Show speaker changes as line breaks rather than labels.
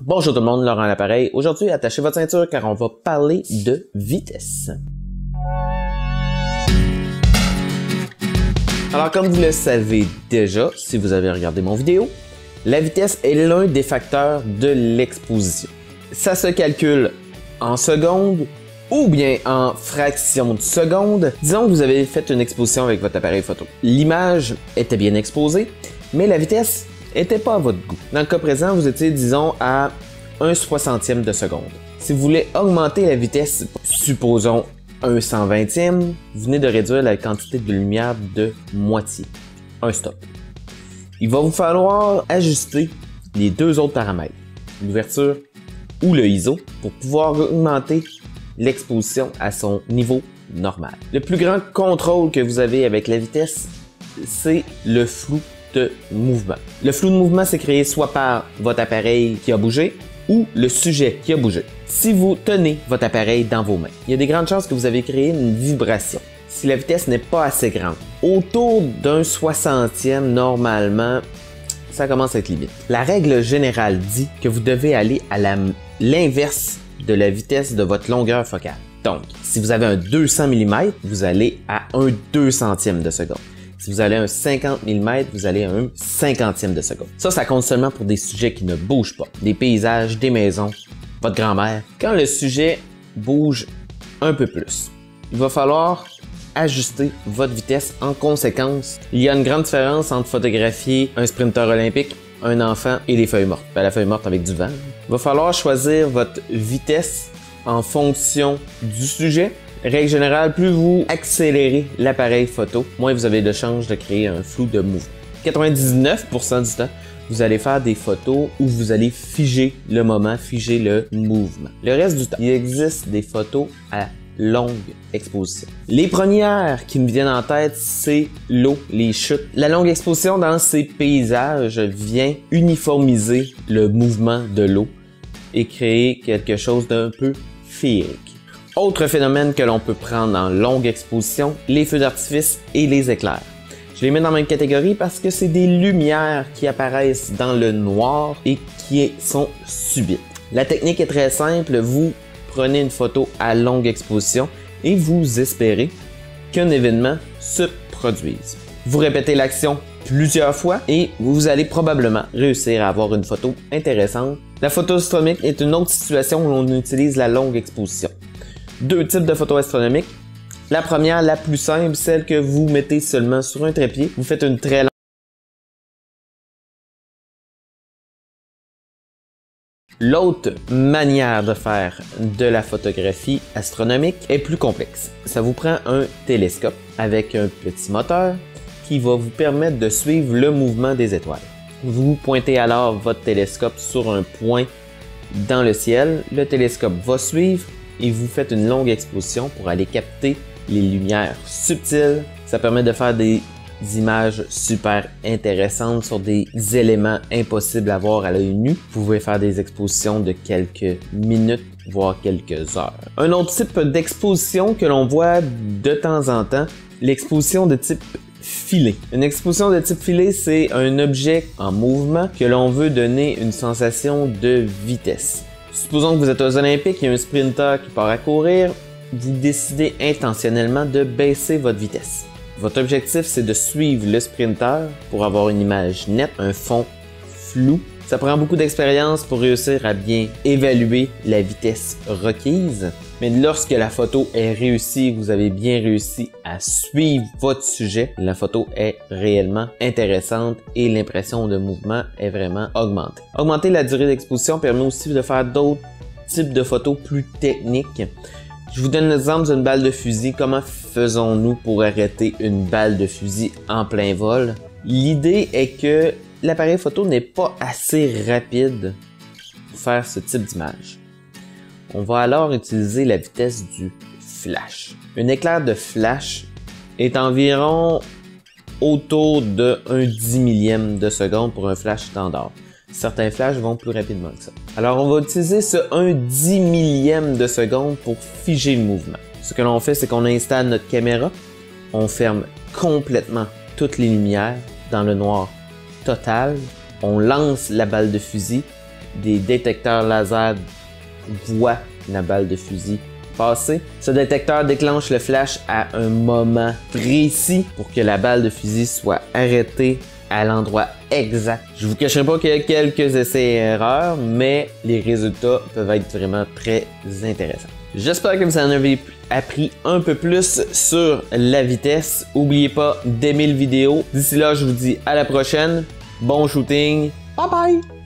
Bonjour tout le monde, Laurent à l'appareil. Aujourd'hui, attachez votre ceinture car on va parler de vitesse. Alors comme vous le savez déjà, si vous avez regardé mon vidéo, la vitesse est l'un des facteurs de l'exposition. Ça se calcule en secondes ou bien en fractions de secondes. Disons que vous avez fait une exposition avec votre appareil photo. L'image était bien exposée, mais la vitesse n'était pas à votre goût. Dans le cas présent, vous étiez, disons, à 1/60e de seconde. Si vous voulez augmenter la vitesse, supposons 1/120e, vous venez de réduire la quantité de lumière de moitié. Un stop. Il va vous falloir ajuster les deux autres paramètres, l'ouverture ou le ISO, pour pouvoir augmenter l'exposition à son niveau normal. Le plus grand contrôle que vous avez avec la vitesse, c'est le flou de mouvement. Le flou de mouvement, c'est créé soit par votre appareil qui a bougé ou le sujet qui a bougé. Si vous tenez votre appareil dans vos mains, il y a des grandes chances que vous avez créé une vibration. Si la vitesse n'est pas assez grande, autour d'un 60e normalement, ça commence à être limite. La règle générale dit que vous devez aller à l'inverse de la vitesse de votre longueur focale. Donc, si vous avez un 200 mm, vous allez à un 200e de seconde. Si vous allez à un 50 mm, vous allez à un 50e de seconde. Ça compte seulement pour des sujets qui ne bougent pas. Des paysages, des maisons, votre grand-mère. Quand le sujet bouge un peu plus, il va falloir ajuster votre vitesse en conséquence. Il y a une grande différence entre photographier un sprinter olympique, un enfant et des feuilles mortes. La feuille morte avec du vent. Il va falloir choisir votre vitesse en fonction du sujet. Règle générale, plus vous accélérez l'appareil photo, moins vous avez de chances de créer un flou de mouvement. 99% du temps, vous allez faire des photos où vous allez figer le moment, figer le mouvement. Le reste du temps, il existe des photos à longue exposition. Les premières qui me viennent en tête, c'est l'eau, les chutes. La longue exposition dans ces paysages vient uniformiser le mouvement de l'eau et créer quelque chose d'un peu féerique. Autre phénomène que l'on peut prendre en longue exposition, les feux d'artifice et les éclairs. Je les mets dans la même catégorie parce que c'est des lumières qui apparaissent dans le noir et qui sont subites. La technique est très simple, vous prenez une photo à longue exposition et vous espérez qu'un événement se produise. Vous répétez l'action plusieurs fois et vous allez probablement réussir à avoir une photo intéressante. La photo astronomique est une autre situation où l'on utilise la longue exposition. Deux types de photos astronomiques. La première, la plus simple, celle que vous mettez seulement sur un trépied. Vous faites une très longue. L'autre manière de faire de la photographie astronomique est plus complexe. Ça vous prend un télescope avec un petit moteur qui va vous permettre de suivre le mouvement des étoiles. Vous pointez alors votre télescope sur un point dans le ciel. Le télescope va suivre et vous faites une longue exposition pour aller capter les lumières subtiles. Ça permet de faire des images super intéressantes sur des éléments impossibles à voir à l'œil nu. Vous pouvez faire des expositions de quelques minutes, voire quelques heures. Un autre type d'exposition que l'on voit de temps en temps, l'exposition de type filet. Une exposition de type filet, c'est un objet en mouvement que l'on veut donner une sensation de vitesse. Supposons que vous êtes aux Olympiques, il y a un sprinter qui part à courir, vous décidez intentionnellement de baisser votre vitesse. Votre objectif, c'est de suivre le sprinter pour avoir une image nette, un fond flou. Ça prend beaucoup d'expérience pour réussir à bien évaluer la vitesse requise. Mais lorsque la photo est réussie, vous avez bien réussi à suivre votre sujet, la photo est réellement intéressante et l'impression de mouvement est vraiment augmentée. Augmenter la durée d'exposition permet aussi de faire d'autres types de photos plus techniques. Je vous donne l'exemple d'une balle de fusil. Comment faisons-nous pour arrêter une balle de fusil en plein vol? L'idée est que l'appareil photo n'est pas assez rapide pour faire ce type d'image. On va alors utiliser la vitesse du flash. Un éclair de flash est environ autour de 1/10 millième de seconde pour un flash standard. Certains flashs vont plus rapidement que ça. Alors on va utiliser ce 1/10 millième de seconde pour figer le mouvement. Ce que l'on fait, c'est qu'on installe notre caméra, on ferme complètement toutes les lumières dans le noir total, on lance la balle de fusil des détecteurs laser voient la balle de fusil passer. Ce détecteur déclenche le flash à un moment précis pour que la balle de fusil soit arrêtée à l'endroit exact. Je vous cacherai pas qu'il y a quelques essais et erreurs, mais les résultats peuvent être vraiment très intéressants. J'espère que vous en avez appris un peu plus sur la vitesse. N'oubliez pas d'aimer le vidéo. D'ici là, je vous dis à la prochaine. Bon shooting. Bye bye!